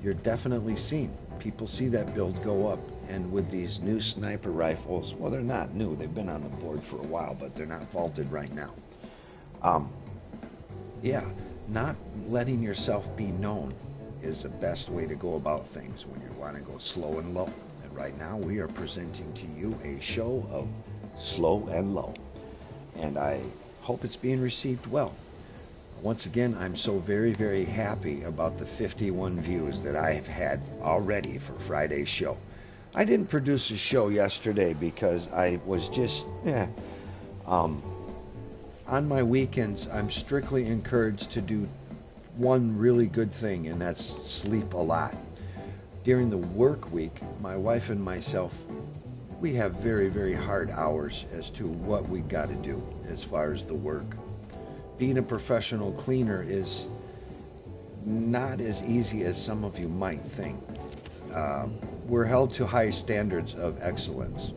you're definitely seen. People see that build go up, and with these new sniper rifles, well, they're not new. They've been on the board for a while, but they're not vaulted right now. Yeah, not letting yourself be known is the best way to go about things when you want to go slow and low. And right now, we are presenting to you a show of slow and low, and I hope it's being received well. Once again, I'm so very, very happy about the 51 views that I've had already for Friday's show. I didn't produce a show yesterday because I was just, on my weekends, I'm strictly encouraged to do one really good thing, and that's sleep a lot. During the work week, my wife and myself, we have very, very hard hours as to what we got to do as far as the work. Being a professional cleaner is not as easy as some of you might think. We're held to high standards of excellence,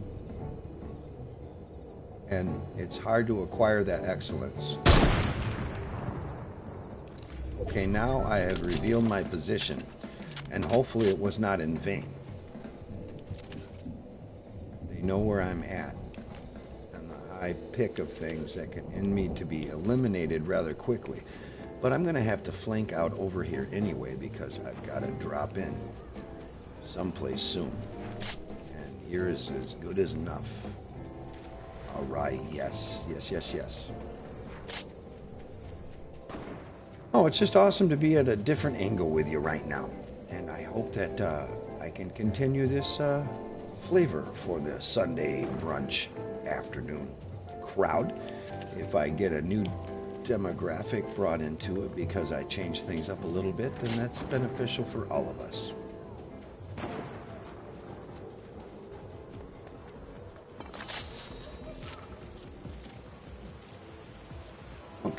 and it's hard to acquire that excellence. Okay, now I have revealed my position, and hopefully it was not in vain. They know where I'm at. I pick of things that can need to be eliminated rather quickly. But I'm going to have to flank out over here anyway, because I've got to drop in someplace soon. And here is as good as enough. All right, yes. Oh, it's just awesome to be at a different angle with you right now. And I hope that I can continue this flavor for the Sunday brunch afternoon crowd. If I get a new demographic brought into it because I change things up a little bit, then that's beneficial for all of us.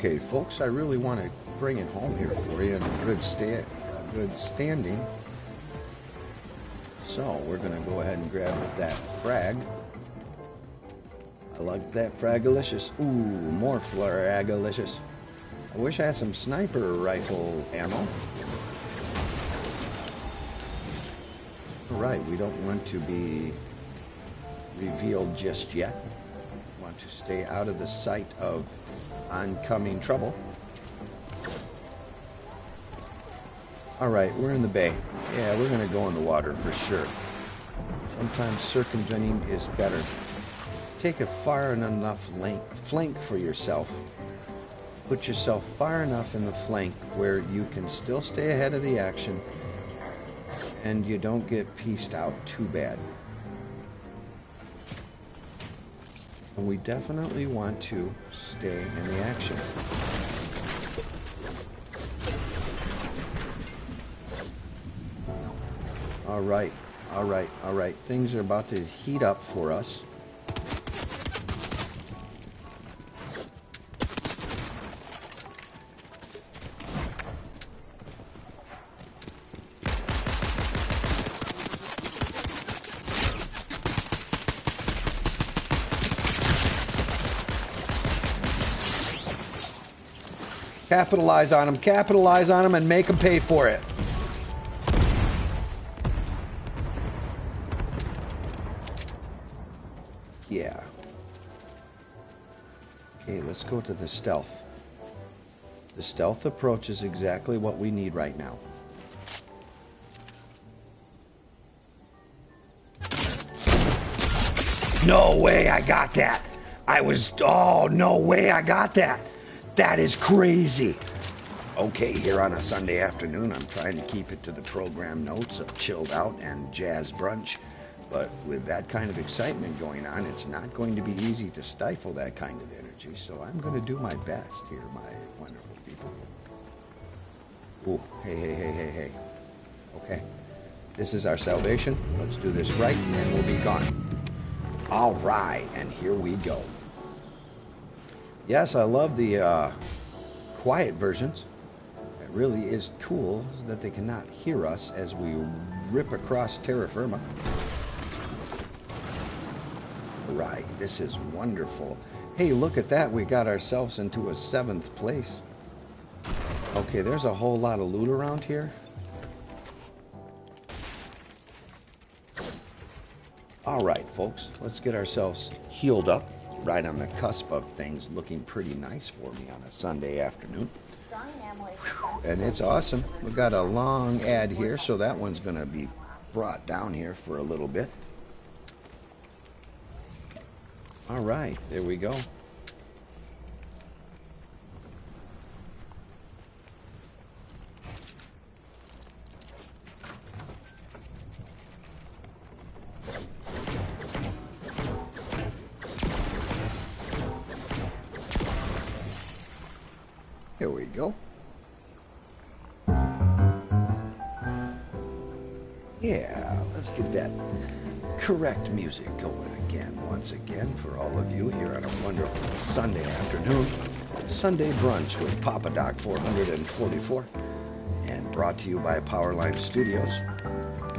Okay, folks, I really want to bring it home here for you in a good standing. So we're going to go ahead and grab that frag. I like that fragalicious. Ooh, more fragalicious. I wish I had some sniper rifle ammo. Alright, we don't want to be revealed just yet. We want to stay out of the sight of oncoming trouble. Alright, we're in the bay. Yeah, we're going to go in the water for sure. Sometimes circumventing is better. Take a far enough flank for yourself. Put yourself far enough in the flank where you can still stay ahead of the action and you don't get pieced out too bad. And we definitely want to stay in the action. Alright, alright, alright. Things are about to heat up for us. Capitalize on them, and make them pay for it. Yeah. Okay, let's go to the stealth. The stealth approach is exactly what we need right now. No way I got that. Oh, no way I got that. That is crazy. Okay, here on a Sunday afternoon, I'm trying to keep it to the program notes of chilled out and jazz brunch. But with that kind of excitement going on, it's not going to be easy to stifle that kind of energy. So I'm going to do my best here, my wonderful people. Ooh, hey. Okay, this is our salvation. Let's do this right, and we'll be gone. All right, and here we go. Yes, I love the quiet versions. It really is cool that they cannot hear us as we rip across terra firma. Right, this is wonderful. Hey, look at that. We got ourselves into a 7th place. Okay, there's a whole lot of loot around here. All right, folks, let's get ourselves healed up. Right on the cusp of things looking pretty nice for me on a Sunday afternoon. And it's awesome. We've got a long ad here, so that one's going to be brought down here for a little bit. All right, there we go. Here we go. Yeah, let's get that correct music going again, once again, for all of you here on a wonderful Sunday afternoon. Sunday brunch with Papa Doc 444, and brought to you by Powerline Studios.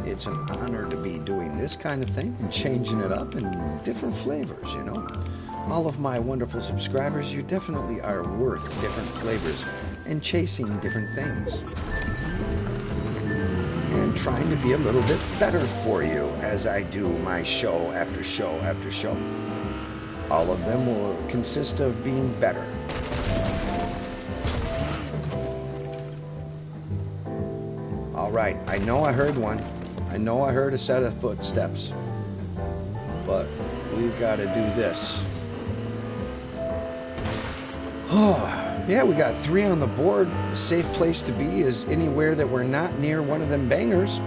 It's an honor to be doing this kind of thing and changing it up in different flavors, you know. All of my wonderful subscribers, you definitely are worth different flavors and chasing different things. And trying to be a little bit better for you as I do my show after show after show. All of them will consist of being better. All right, I know I heard one. I know I heard a set of footsteps. But we've got to do this. Oh, yeah, we got 3 on the board. A safe place to be is anywhere that we're not near one of them bangers.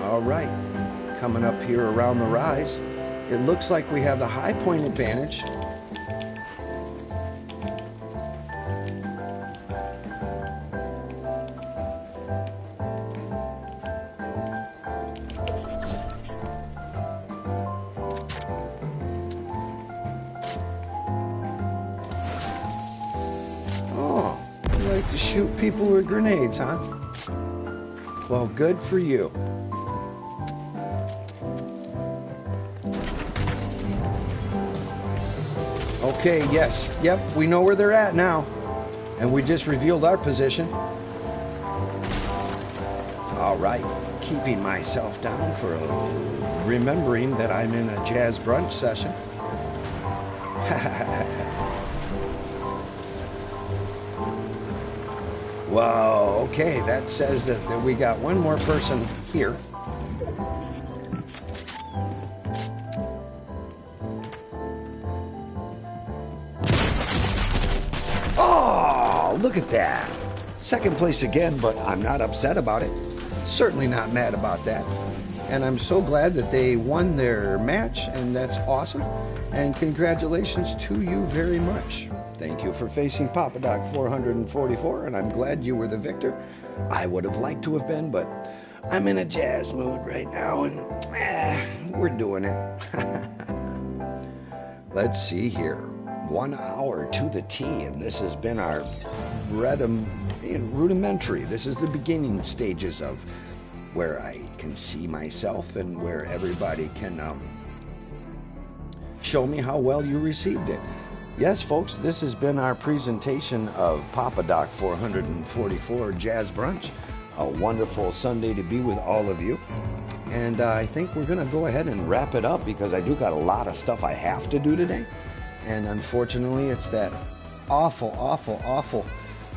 All right, coming up here around the rise, it looks like we have the high point advantage. to shoot people with grenades, huh? Well, good for you. Okay, yes. Yep, we know where they're at now. And we just revealed our position. All right, keeping myself down for remembering that I'm in a jazz brunch session. Well, okay, that says that we got one more person here. Oh, look at that. Second place again, but I'm not upset about it. Certainly not mad about that. And I'm so glad that they won their match, and that's awesome. And congratulations to you very much. Thank you for facing Papa Doc 444, and I'm glad you were the victor. I would have liked to have been, but I'm in a jazz mood right now, and we're doing it. Let's see here. 1 hour to the T, and this has been our rudimentary. This is the beginning stages of where I can see myself and where everybody can show me how well you received it. Yes, folks, this has been our presentation of Papa Doc 444 Jazz Brunch. A wonderful Sunday to be with all of you. And I think we're going to go ahead and wrap it up because I do got a lot of stuff I have to do today. And unfortunately, it's that awful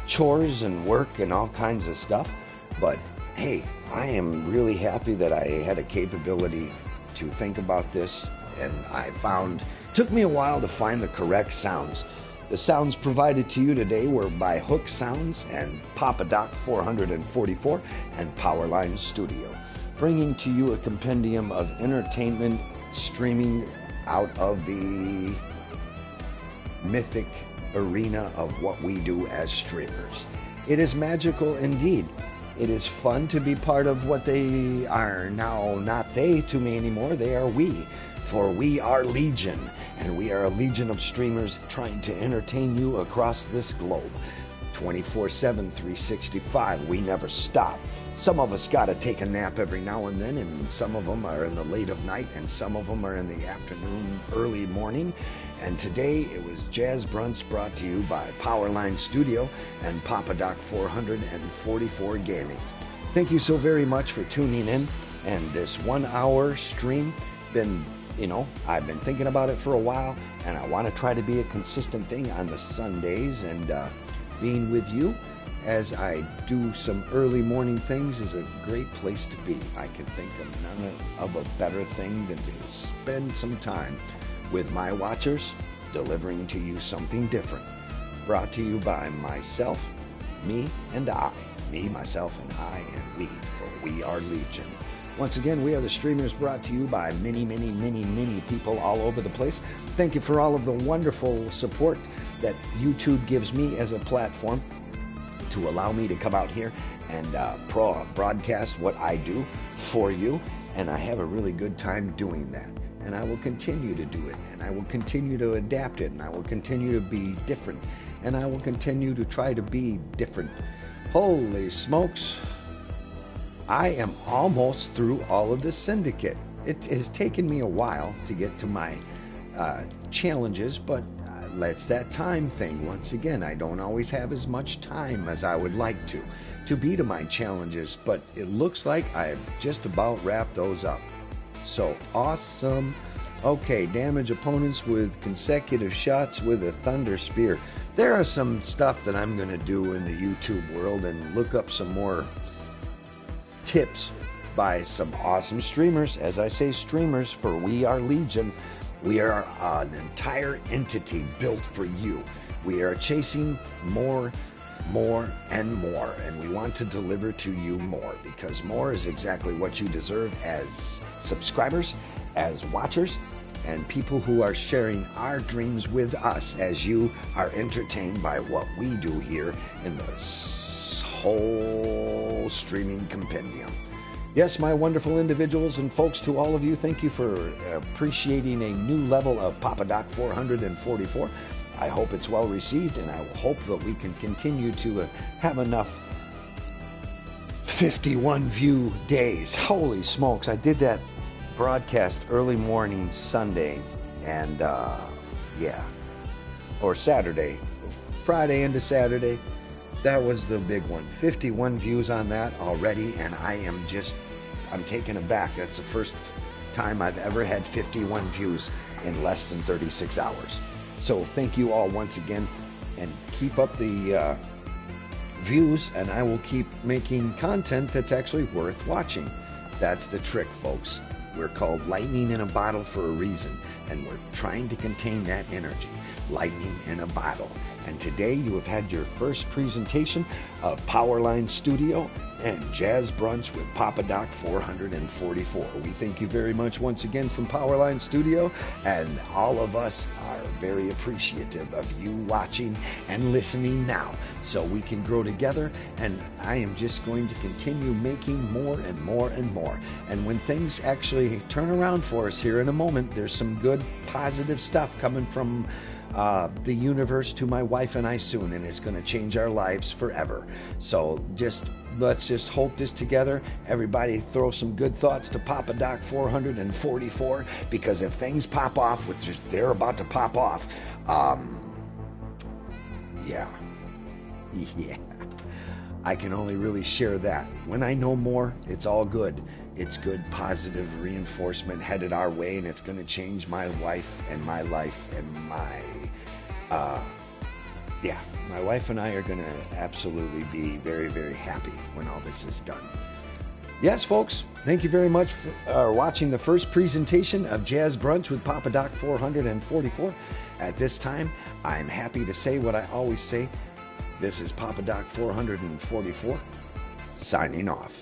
chores and work and all kinds of stuff. But hey, I am really happy that I had a capability to think about this. And took me a while to find the correct sounds. The sounds provided to you today were by Hook Sounds and Papa Doc 444 and Powerline Studio, bringing to you a compendium of entertainment streaming out of the mythic arena of what we do as streamers. It is magical indeed. It is fun to be part of what they are now. Not they to me anymore, they are we. For we are Legion, and we are a legion of streamers trying to entertain you across this globe. 24/7, 365, we never stop. Some of us gotta take a nap every now and then, and some of them are in the late of night, and some of them are in the afternoon, early morning. And today it was Jazz Brunch brought to you by Powerline Studio and Papa Doc 444 Gaming. Thank you so very much for tuning in, and this 1 hour stream I've been thinking about it for a while, and I want to try to be a consistent thing on the Sundays, and being with you as I do some early morning things is a great place to be. I can think of none of a better thing than to spend some time with my watchers, delivering to you something different. Brought to you by myself, me, and I. Me, myself, and I, and we, for we are Legion. Once again, we are the streamers brought to you by many people all over the place. Thank you for all of the wonderful support that YouTube gives me as a platform to allow me to come out here and broadcast what I do for you. And I have a really good time doing that. And I will continue to do it. And I will continue to adapt it. And I will continue to be different. And I will continue to try to be different. Holy smokes. I am almost through all of the syndicate. It has taken me a while to get to my challenges, but that's that time thing. Once again, I don't always have as much time as I would like to be to my challenges, but it looks like I've just about wrapped those up. So awesome. Okay, damage opponents with consecutive shots with a thunder spear. There are some stuff that I'm going to do in the YouTube world and look up some more tips by some awesome streamers. As I say streamers, for we are Legion. We are an entire entity built for you. We are chasing more, and more, and we want to deliver to you more, because more is exactly what you deserve as subscribers, as watchers, and people who are sharing our dreams with us as you are entertained by what we do here in the whole streaming compendium. Yes, my wonderful individuals and folks, to all of you, thank you for appreciating a new level of Papa Doc 444. I hope it's well received, and I hope that we can continue to have enough 51 view days. Holy smokes, I did that broadcast early morning Sunday, and yeah, or Saturday, Friday into Saturday. That was the big one. 51 views on that already, and I'm taken aback. That's the first time I've ever had 51 views in less than 36 hours. So thank you all once again, and keep up the views, and I will keep making content that's actually worth watching. That's the trick, folks. We're called lightning in a bottle for a reason, and we're trying to contain that energy. Lightning in a bottle. And today you have had your first presentation of Powerline Studio and Jazz Brunch with Papa Doc 444. We thank you very much once again from Powerline Studio, and all of us are very appreciative of you watching and listening now, so we can grow together. And I am just going to continue making more and more and more. And when things actually turn around for us here in a moment, there's some good positive stuff coming from the universe to my wife and I soon, and it's going to change our lives forever. So let's just hope this together. Everybody throw some good thoughts to Papa Doc 444, because if things pop off, which they're about to pop off, yeah, I can only really share that. When I know more, it's all good. It's good, positive reinforcement headed our way, and it's going to change my wife and my life, and my wife and I are going to absolutely be very, very happy when all this is done. Yes, folks, thank you very much for watching the first presentation of Jazz Brunch with Papa Doc 444. At this time, I'm happy to say what I always say. This is Papa Doc 444, signing off.